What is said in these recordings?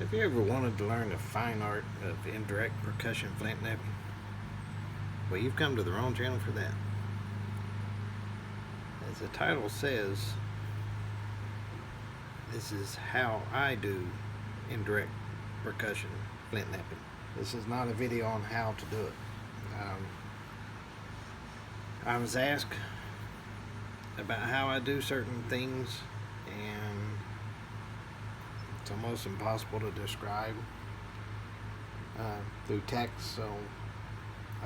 Have you ever wanted to learn the fine art of indirect percussion flintknapping? Well, you've come to the wrong channel for that. As the title says, this is how I do indirect percussion flintknapping. This is not a video on how to do it. I was asked about how I do certain things, and it's almost impossible to describe through text, so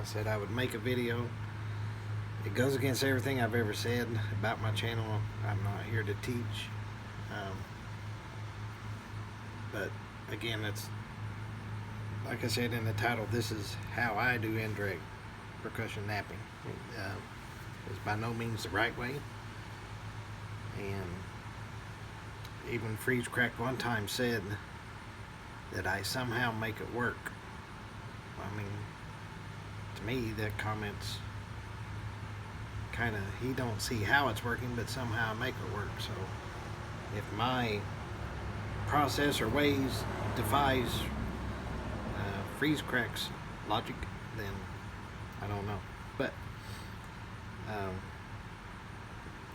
I said I would make a video. It goes against everything I've ever said about my channel. I'm not here to teach, but again, it's like I said in the title, this is how I do indirect percussion napping. It's by no means the right way, and even Freeze Crack one time said that I somehow make it work. I mean, to me, that comment's kind of, he don't see how it's working, but somehow I make it work. So if my process or ways defies Freeze Crack's logic, then I don't know. But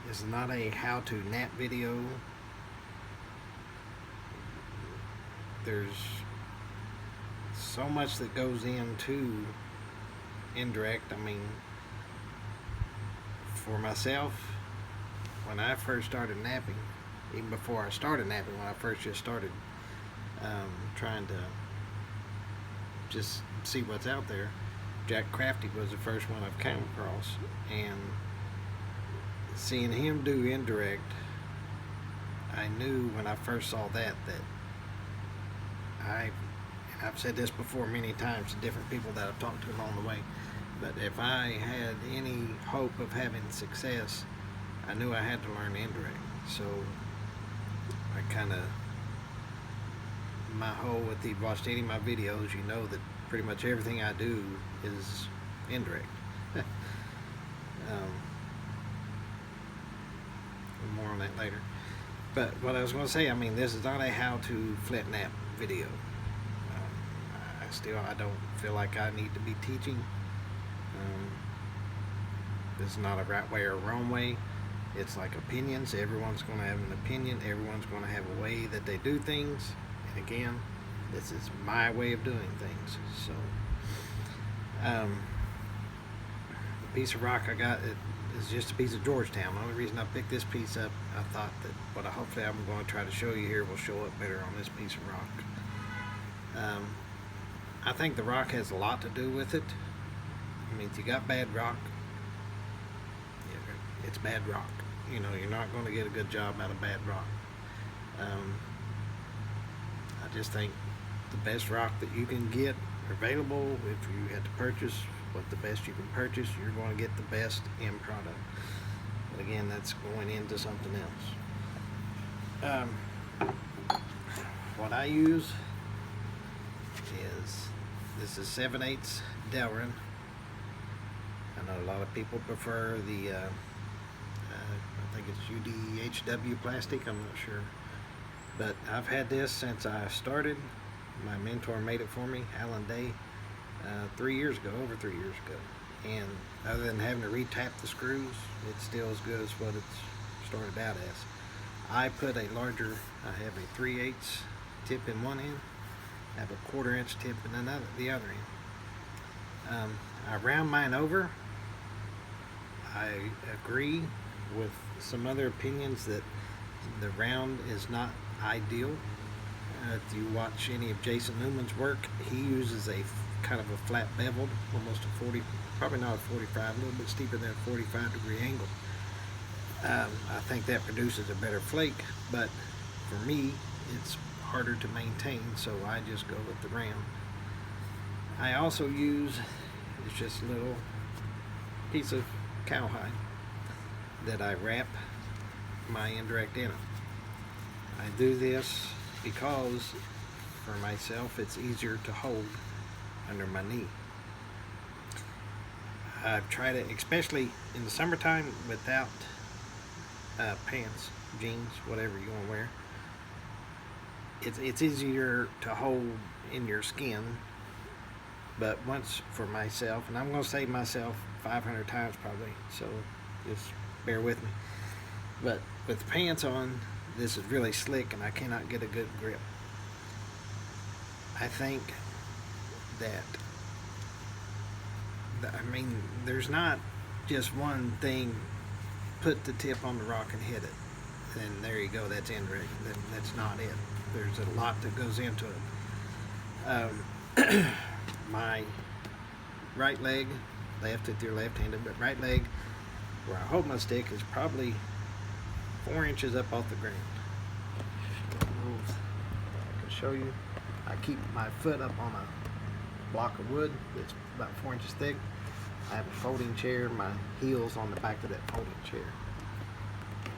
it's not a how-to nap video. There's so much that goes into indirect. I mean, for myself, when I first started napping, even before I started napping, when I first just started trying to just see what's out there, Jack Crafty was the first one I've come across, and seeing him do indirect, I knew when I first saw that I've said this before many times to different people that I've talked to along the way, but if I had any hope of having success, I knew I had to learn indirect. So I kind of, my whole, if you've watched any of my videos, you know that pretty much everything I do is indirect. More on that later. But what I was going to say, I mean, this is not a how-to flint nap video. I don't feel like I need to be teaching. This is not a right way or a wrong way. It's like opinions. Everyone's going to have an opinion. Everyone's going to have a way that they do things. And again, this is my way of doing things. So, the piece of rock I got, it is just a piece of Georgetown. The only reason I picked this piece up, I thought that what hopefully I'm going to try to show you here will show up better on this piece of rock. I think the rock has a lot to do with it. I mean, if you got bad rock, it's bad rock. You know, you're not going to get a good job out of bad rock. I just think the best rock that you can get available, if you had to purchase what the best you can purchase, you're going to get the best end product. But again, that's going into something else. What I use is, this is 7/8 Delrin. I know a lot of people prefer the I think it's UDHW plastic, I'm not sure, but I've had this since I started. My mentor made it for me, Alan Day, 3 years ago, over 3 years ago, and other than having to retap the screws, it's still as good as what it's started out as. I put a larger, I have a 3/8 tip in one end, I have a 1/4 inch tip in the other end. I round mine over. I agree with some other opinions that the round is not ideal. If you watch any of Jason Newman's work, he uses a kind of a flat beveled, almost a 40, probably not a 45, a little bit steeper than a 45-degree angle. I think that produces a better flake, but for me, it's harder to maintain, so I just go with the round. I also use, it's just a little piece of cowhide that I wrap my indirect in it. I do this because for myself it's easier to hold under my knee. I've tried it, especially in the summertime, without pants, jeans, whatever you want to wear. it's easier to hold in your skin. But once for myself, and I'm going to say myself 500 times probably, so just bear with me. But with the pants on, this is really slick and I cannot get a good grip. I think that, I mean, there's not just one thing, put the tip on the rock and hit it, and there you go, that's indirect. That's not it. There's a lot that goes into it. My right leg, left if you're left-handed, but right leg, where I hold my stick, is probably 4 inches up off the ground. I can show you. I keep my foot up on a block of wood that's about 4 inches thick. I have a folding chair, my heels on the back of that folding chair.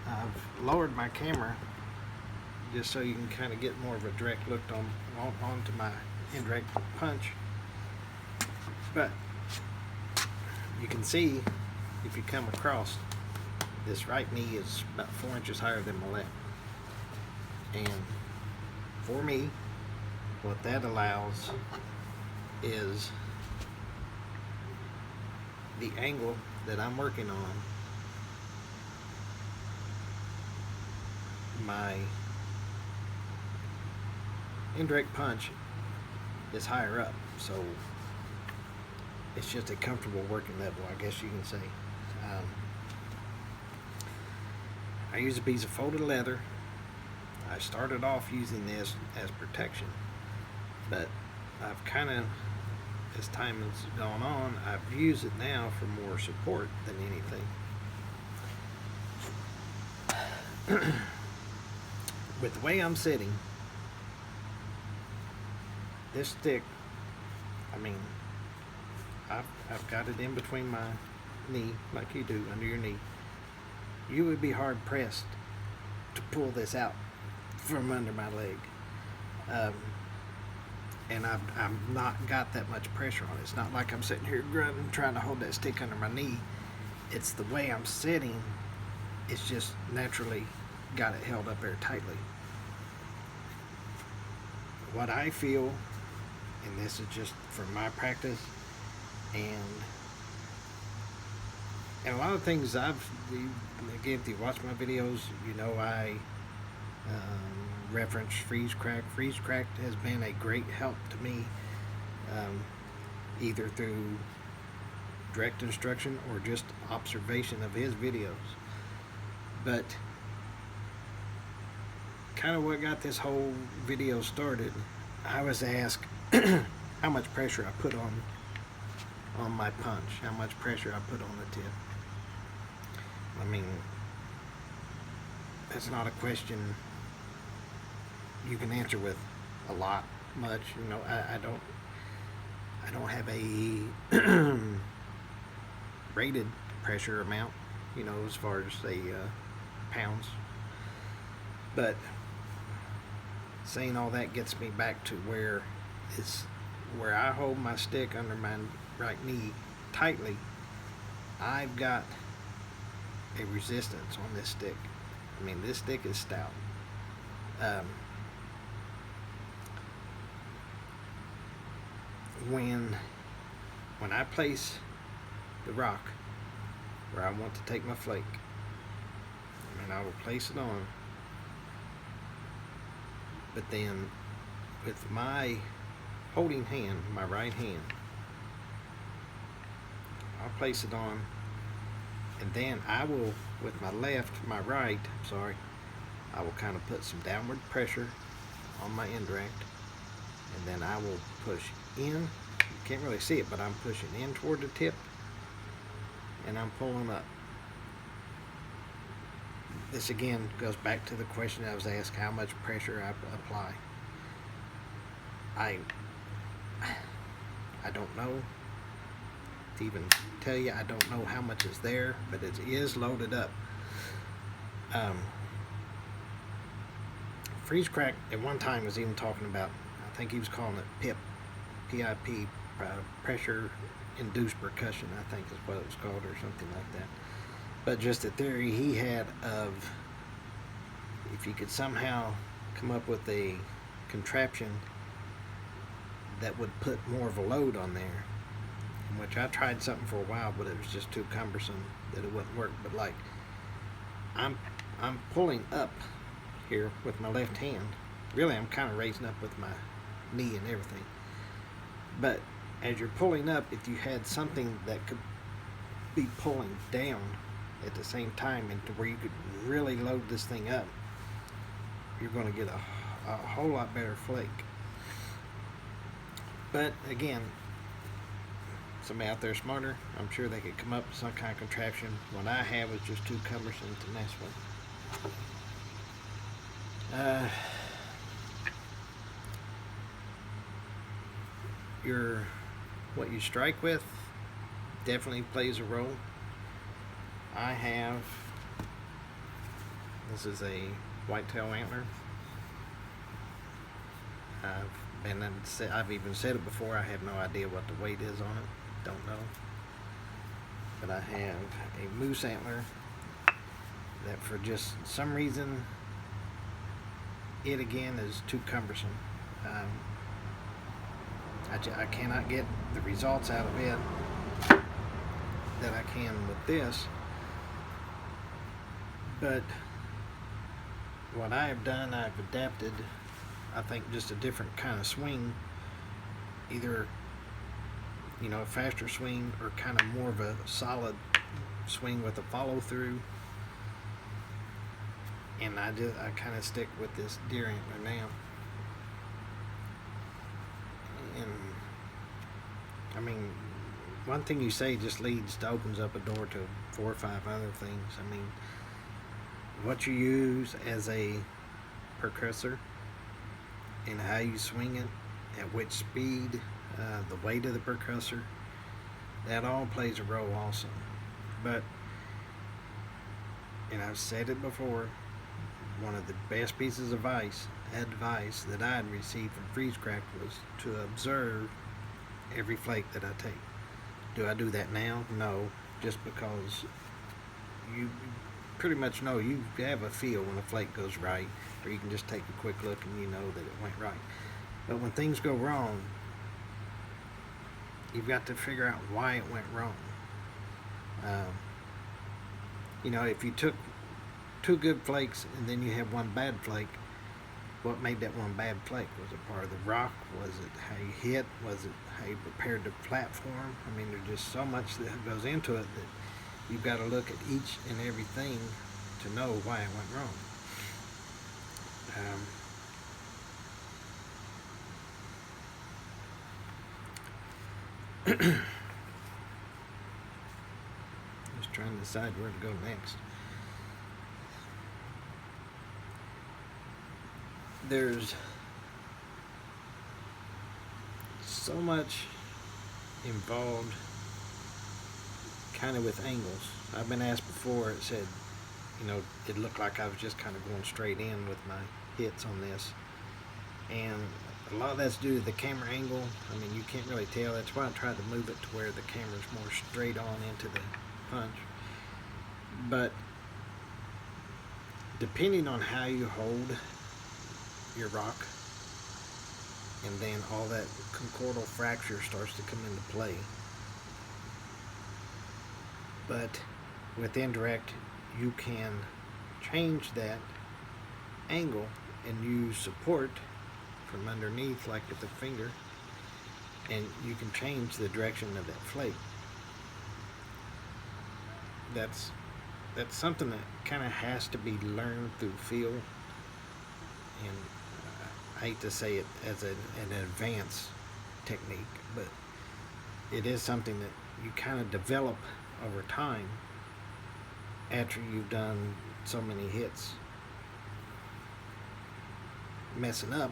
I've lowered my camera just so you can kind of get more of a direct look onto my indirect punch. But you can see, if you come across, this right knee is about 4 inches higher than my left. And for me, what that allows is the angle that I'm working on, my indirect punch is higher up, so it's just a comfortable working level, I guess you can say. I use a piece of folded leather. I started off using this as protection, but I've kind of, as time has gone on, I've used it now for more support than anything. With the way I'm sitting, this stick, I mean, I've got it in between my knee, like you do, under your knee. You would be hard pressed to pull this out from under my leg. And I've not got that much pressure on it. It's not like I'm sitting here grunting, trying to hold that stick under my knee. It's the way I'm sitting, it's just naturally got it held up there tightly. What I feel, and this is just from my practice, and a lot of things again, if you watch my videos, you know I reference freeze crack. Freeze crack has been a great help to me, either through direct instruction or just observation of his videos. But kind of what got this whole video started, I was asked how much pressure I put on my punch, how much pressure I put on the tip. I mean, that's not a question you can answer with a lot, much. You know, I don't have a rated pressure amount, you know, as far as say pounds. But saying all that gets me back to where I hold my stick under my right knee tightly. I've got a resistance on this stick. I mean, this stick is stout. When I place the rock where I want to take my flake, and I will place it on, but then with my holding hand, my right hand, I'll place it on, and then I will, with my right, I will kind of put some downward pressure on my indirect, and then I will push in. You can't really see it, but I'm pushing in toward the tip, and I'm pulling up. This again goes back to the question I was asked, how much pressure I apply. I don't know to even tell you. I don't know how much is there, but it is loaded up. Freeze crack at one time was even talking about, I think he was calling it PIP, PIP, pressure induced percussion, I think is what it was called, or something like that. But just a theory he had of, if you could somehow come up with a contraption that would put more of a load on there. In which I tried something for a while, but it was just too cumbersome that it wouldn't work. But like, I'm pulling up here with my left hand. Really, I'm kind of raising up with my knee and everything. But as you're pulling up, if you had something that could be pulling down at the same time, and to where you could really load this thing up, you're going to get a whole lot better flake. But again, somebody out there smarter, I'm sure they could come up with some kind of contraption. What I have is just too cumbersome to mess with. What you strike with definitely plays a role. This is a whitetail antler. I've even said it before, I have no idea what the weight is on it. Don't know. But I have a moose antler that for just some reason, it again is too cumbersome. I cannot get the results out of it that I can with this. But what I have done, I've adapted, I think, just a different kind of swing. Either, a faster swing, or kind of more of a solid swing with a follow through. And I kind of stick with this deer antler now. And I mean, one thing you say just opens up a door to 4 or 5 other things. I mean, what you use as a percussor and how you swing it, at which speed, the weight of the percussor, that all plays a role also. But, and I've said it before, one of the best pieces of advice that I had received from Flintknapping was to observe every flake that I take. Do I do that now? No, just because you pretty much know, you have a feel when a flake goes right, or you can just take a quick look and you know that it went right. But when things go wrong, you've got to figure out why it went wrong. If you took 2 good flakes and then you have 1 bad flake, what made that 1 bad flake? Was it part of the rock? Was it how you hit? Was it how you prepared the platform? I mean, there's just so much that goes into it that you've got to look at each and everything to know why it went wrong. Just trying to decide where to go next. There's so much involved kind of with angles. I've been asked before, it said, it looked like I was just kind of going straight in with my hits on this. And a lot of that's due to the camera angle. I mean, you can't really tell. That's why I tried to move it to where the camera's more straight on into the punch. But depending on how you hold your rock, and then all that concordal fracture starts to come into play. But with indirect, you can change that angle and use support from underneath, like with the finger, and you can change the direction of that flake. That's something that kind of has to be learned through feel, and I hate to say it as an advanced technique, but it is something that you kind of develop over time after you've done so many hits. Messing up,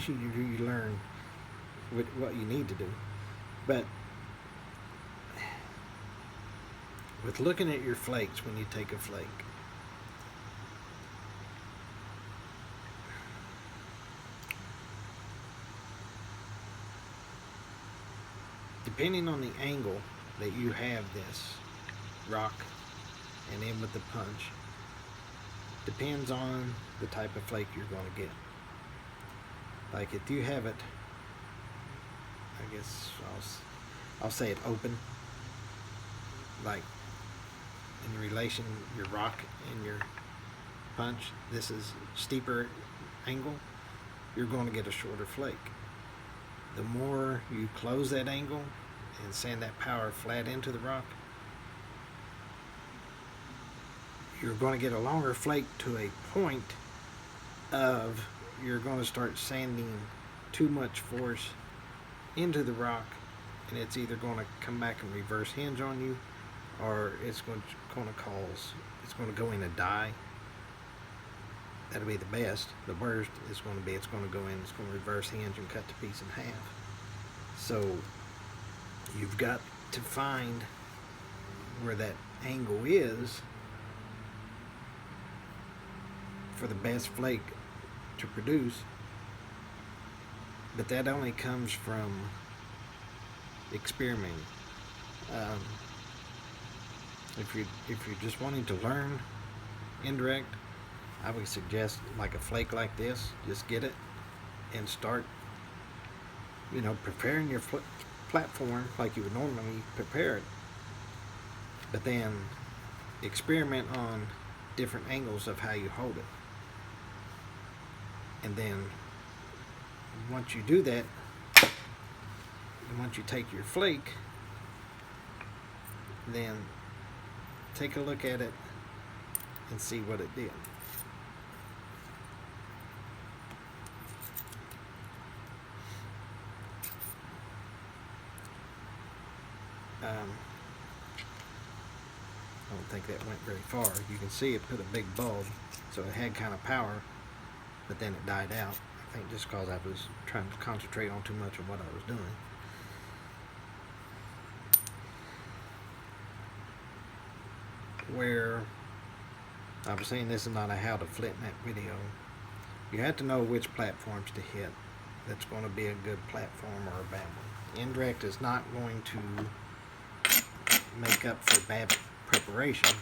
you learn what you need to do. But with looking at your flakes when you take a flake, depending on the angle that you have this rock and in with the punch, depends on the type of flake you're going to get. Like if you have it, I guess I'll say it open, like in relation your rock and your punch. This is steeper angle. You're going to get a shorter flake. The more you close that angle and send that power flat into the rock, you're going to get a longer flake to a point of you're going to start sanding too much force into the rock, and it's either going to come back and reverse hinge on you, or it's going to go in a die. That'll be the best. The worst is going to be it's going to go in, it's going to reverse hinge and cut the piece in half. So you've got to find where that angle is for the best flake to produce, but that only comes from experimenting. If you're just wanting to learn indirect, I would suggest like a flake like this, just get it and start, preparing your platform like you would normally prepare it, but then experiment on different angles of how you hold it. And then once you do that, and once you take your flake, then take a look at it and see what it did. I don't think that went very far. You can see it put a big bulb, so it had kind of power, but then it died out. I think just because I was trying to concentrate on too much of what I was doing. Where I was saying this is not a how to Flintknap video, you have to know which platforms to hit. That's going to be a good platform or a bad one. Indirect is not going to make up for bad preparation.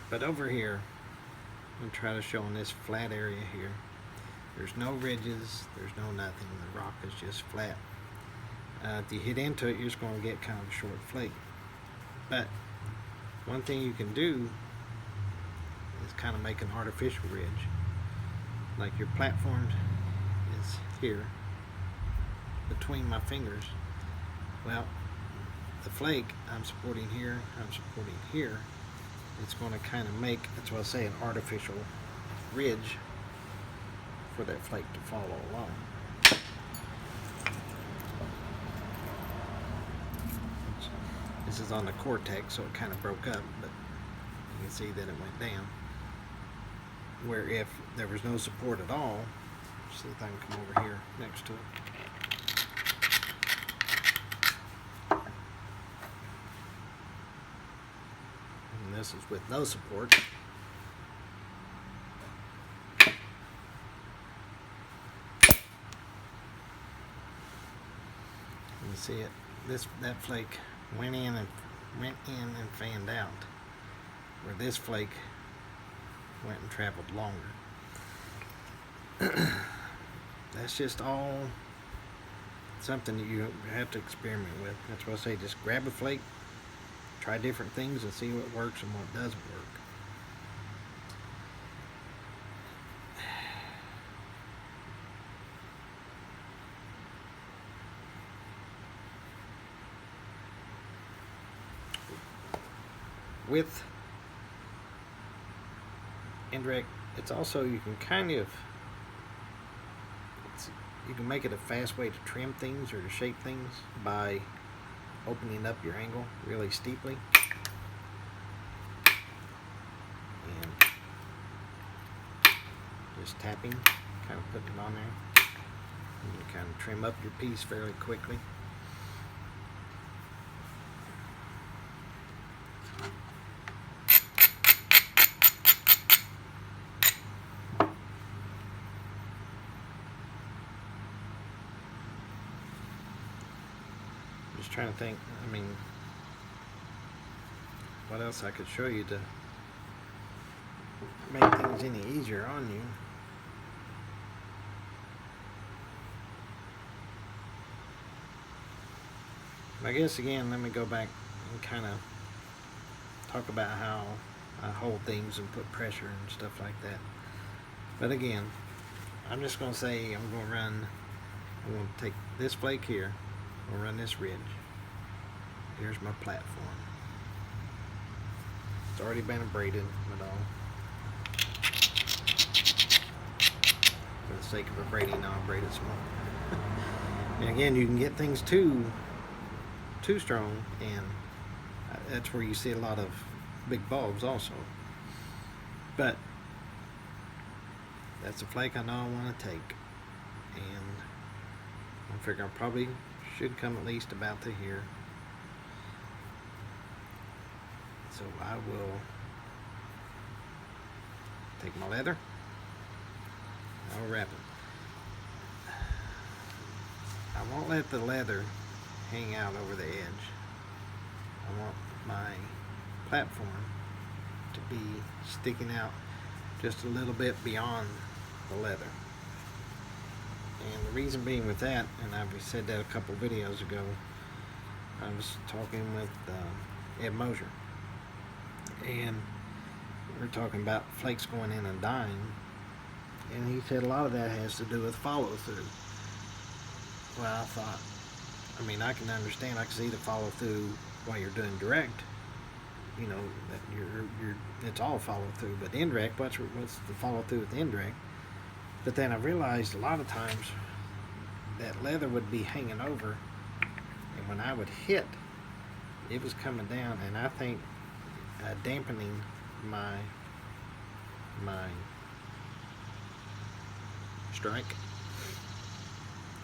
But over here, I'm going to try to show in this flat area here. There's no ridges, there's no nothing. The rock is just flat. If you hit into it, you're just going to get kind of a short flake. But one thing you can do is kind of make an artificial ridge. Like your platform is here between my fingers. Well, the flake I'm supporting here, I'm supporting here. It's going to kind of make, that's what I say, an artificial ridge for that flake to follow along. This is on the cortex, so it kind of broke up, but you can see that it went down. Where if there was no support at all, see if I can come over here next to it. And this is with no support. You see it. That flake went in and fanned out, where this flake went and traveled longer. That's just all something that you have to experiment with. That's why I say just grab a flake, try different things and see what works and what doesn't work. With indirect, it's also, you can kind of, you can make it a fast way to trim things or to shape things by opening up your angle really steeply and just tapping, kind of putting it on there, and you kind of trim up your piece fairly quickly. just trying to think, I mean, what else I could show you to make things any easier on you. I guess again, let me go back and kind of talk about how I hold things and put pressure and stuff like that. But again, I'm just going to say I'm going to take this flake here, I'm going to run this ridge. Here's my platform. It's already been abraded with all. For the sake of abrading, I'll abrade it some more. And again, you can get things too strong, and that's where you see a lot of big bulbs also. But that's a flake I know I want to take, and I figure I probably should come at least about to here. So I will take my leather, I'll wrap it. I won't let the leather hang out over the edge. I want my platform to be sticking out just a little bit beyond the leather. And the reason being with that, and I've said that a couple videos ago, I was talking with Ed Mosier, and we're talking about flakes going in and dying, and he said a lot of that has to do with follow through. Well, I thought, I mean, I can understand, I can see the follow through while you're doing direct, you know, that it's all follow through, but indirect, what's the follow through with the indirect? But then I realized a lot of times that leather would be hanging over, and when I would hit, it was coming down, and I think dampening my strike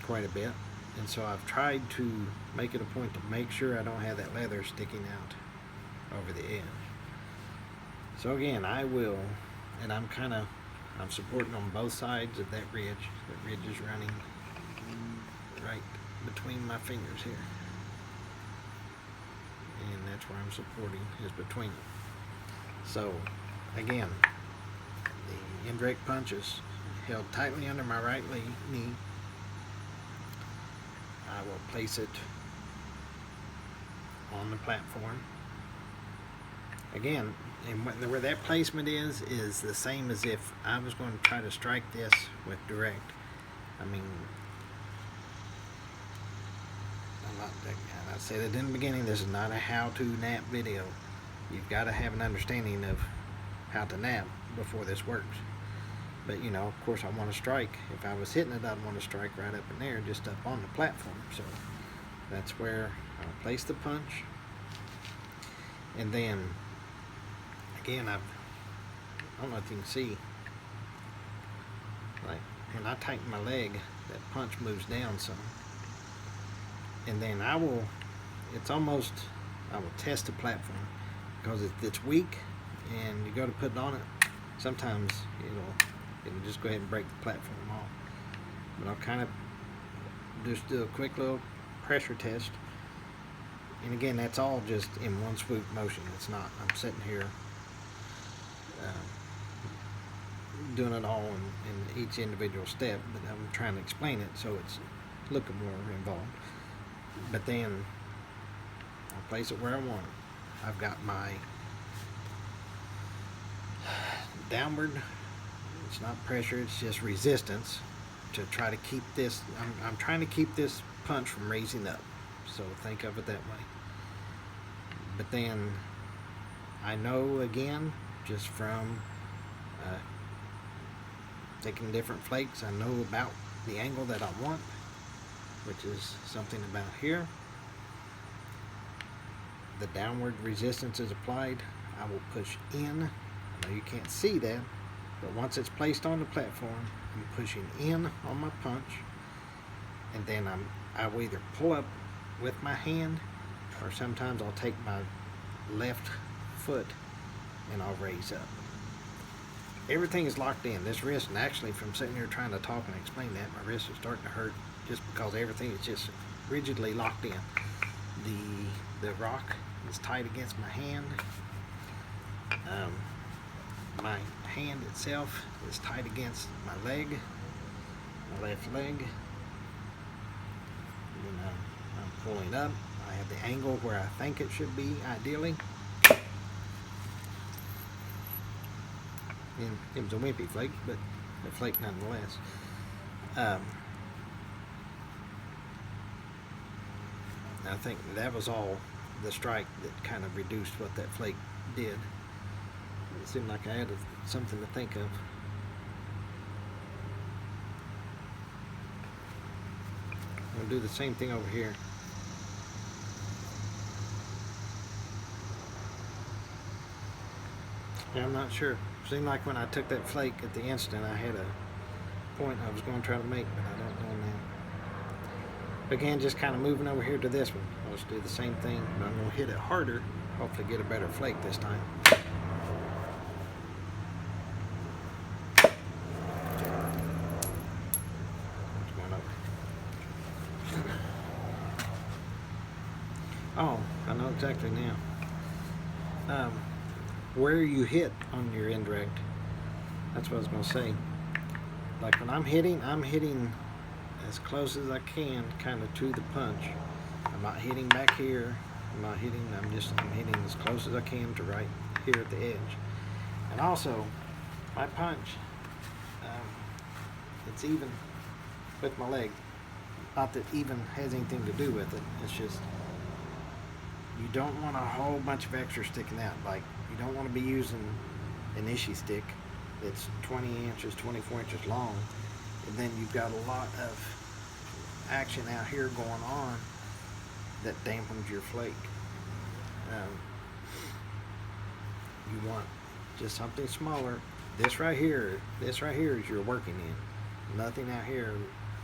quite a bit. And so I've tried to make it a point to make sure I don't have that leather sticking out over the edge. So again, I will, and I'm supporting on both sides of that ridge. That ridge is running right between my fingers here. And that's where I'm supporting, is between them. So again, the indirect punch is held tightly under my right knee. I will place it on the platform. Again, and where that placement is the same as if I was going to try to strike this with direct. I mean, and I said it in the beginning, this is not a how-to nap video. You've got to have an understanding of how to nap before this works. But you know, of course, I want to strike. If I was hitting it, I'd want to strike right up in there, just up on the platform. So that's where I'll place the punch. And then, again, I don't know if you can see, like when I tighten my leg, that punch moves down some. And then I will test the platform, because if it's weak and you go to put it on it, sometimes it'll just go ahead and break the platform off. But I'll kind of just do a quick little pressure test. And again, that's all just in one swoop motion. It's not, I'm sitting here doing it all in each individual step, but I'm trying to explain it so it's looking more involved. But then I'll place it where I want it. I've got my downward, it's not pressure, it's just resistance to try to keep this, I'm trying to keep this punch from raising up. So think of it that way. But then I know, again, just from taking different flakes, I know about the angle that I want, which is something about here. The downward resistance is applied. I will push in. I know you can't see that, but once it's placed on the platform, I'm pushing in on my punch, and then I will either pull up with my hand, or sometimes I'll take my left foot and I'll raise up. Everything is locked in. This wrist, and actually from sitting here trying to talk and explain that, my wrist is starting to hurt just because everything is just rigidly locked in. the rock is tight against my hand. My hand itself is tight against my leg, my left leg. And then I'm pulling up. I have the angle where I think it should be, ideally. And it was a wimpy flake, but a flake nonetheless. I think that was all the strike that kind of reduced what that flake did. It seemed like I had something to think of. I'm going to do the same thing over here. Yeah, I'm not sure. Seemed like when I took that flake at the instant, I had a point I was going to try to make, but I don't know now. Again, just kind of moving over here to this one. I'll just do the same thing, but I'm going to hit it harder. Hopefully get a better flake this time. Oh, I know exactly now. Where you hit on your indirect. That's what I was going to say. Like when I'm hitting as close as I can, kind of to the punch. I'm not hitting back here. I'm hitting as close as I can to right here at the edge. And also, my punch, it's even with my leg. Not that even has anything to do with it. It's just, you don't want a whole bunch of extra sticking out. Like, you don't want to be using an Ishii stick that's 20 inches, 24 inches long, and then you've got a lot of action out here going on that dampens your flake. You want just something smaller. This right here is your working end. Nothing out here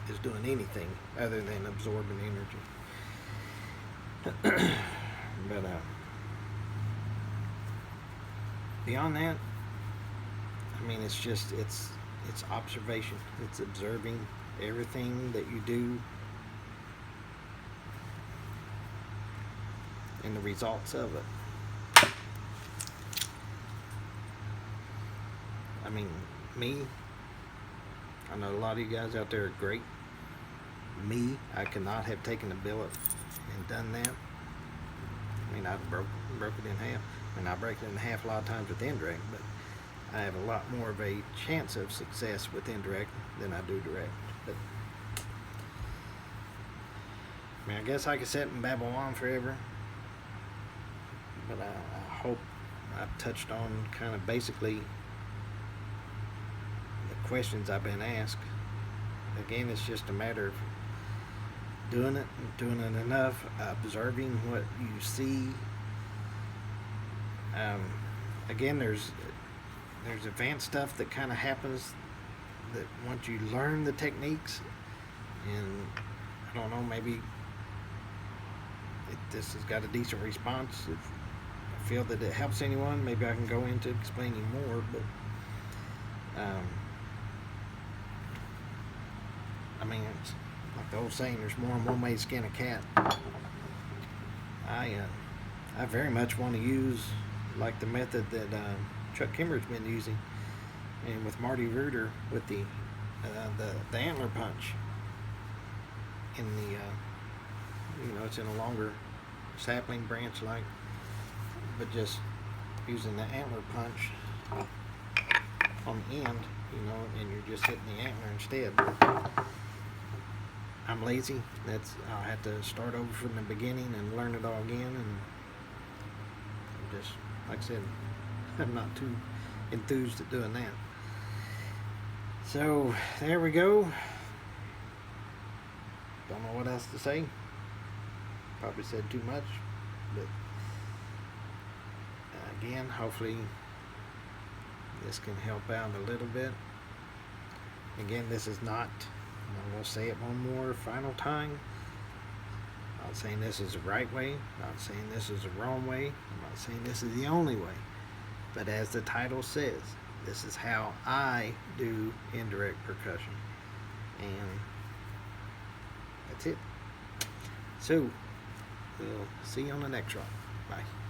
is doing anything other than absorbing energy. But beyond that, I mean, it's just it's observation. It's observing everything that you do and the results of it. I mean, I know a lot of you guys out there are great. Me, I could not have taken a billet and done that. I mean, I'd broke it in half. I mean, I break it in half a lot of times with indirect, but I have a lot more of a chance of success with indirect than I do direct. But I mean, I guess I could sit and babble on forever, but I hope I've touched on kind of basically the questions I've been asked. Again, it's just a matter of doing it enough, observing what you see. Again, there's advanced stuff that kind of happens that once you learn the techniques, and I don't know, maybe this has got a decent response. If I feel that it helps anyone, maybe I can go into explaining more, but I mean, it's like the old saying, there's more than one way to skin a cat. I very much want to use like the method that Chuck Kimmer's been using, and with Marty Reuter with the antler punch in the it's in a longer sapling branch, like, but just using the antler punch on the end, and you're just hitting the antler instead. I'm lazy. I'll have to start over from the beginning and learn it all again, and just, like I said, I'm not too enthused at doing that. So there we go. Don't know what else to say. Probably said too much, but again, hopefully this can help out a little bit. Again, this is not, I'm going to say it one more final time, I'm not saying this is the right way, I'm not saying this is the wrong way, I'm not saying this is the only way, but as the title says, this is how I do indirect percussion, and that's it. So we'll see you on the next one. Bye.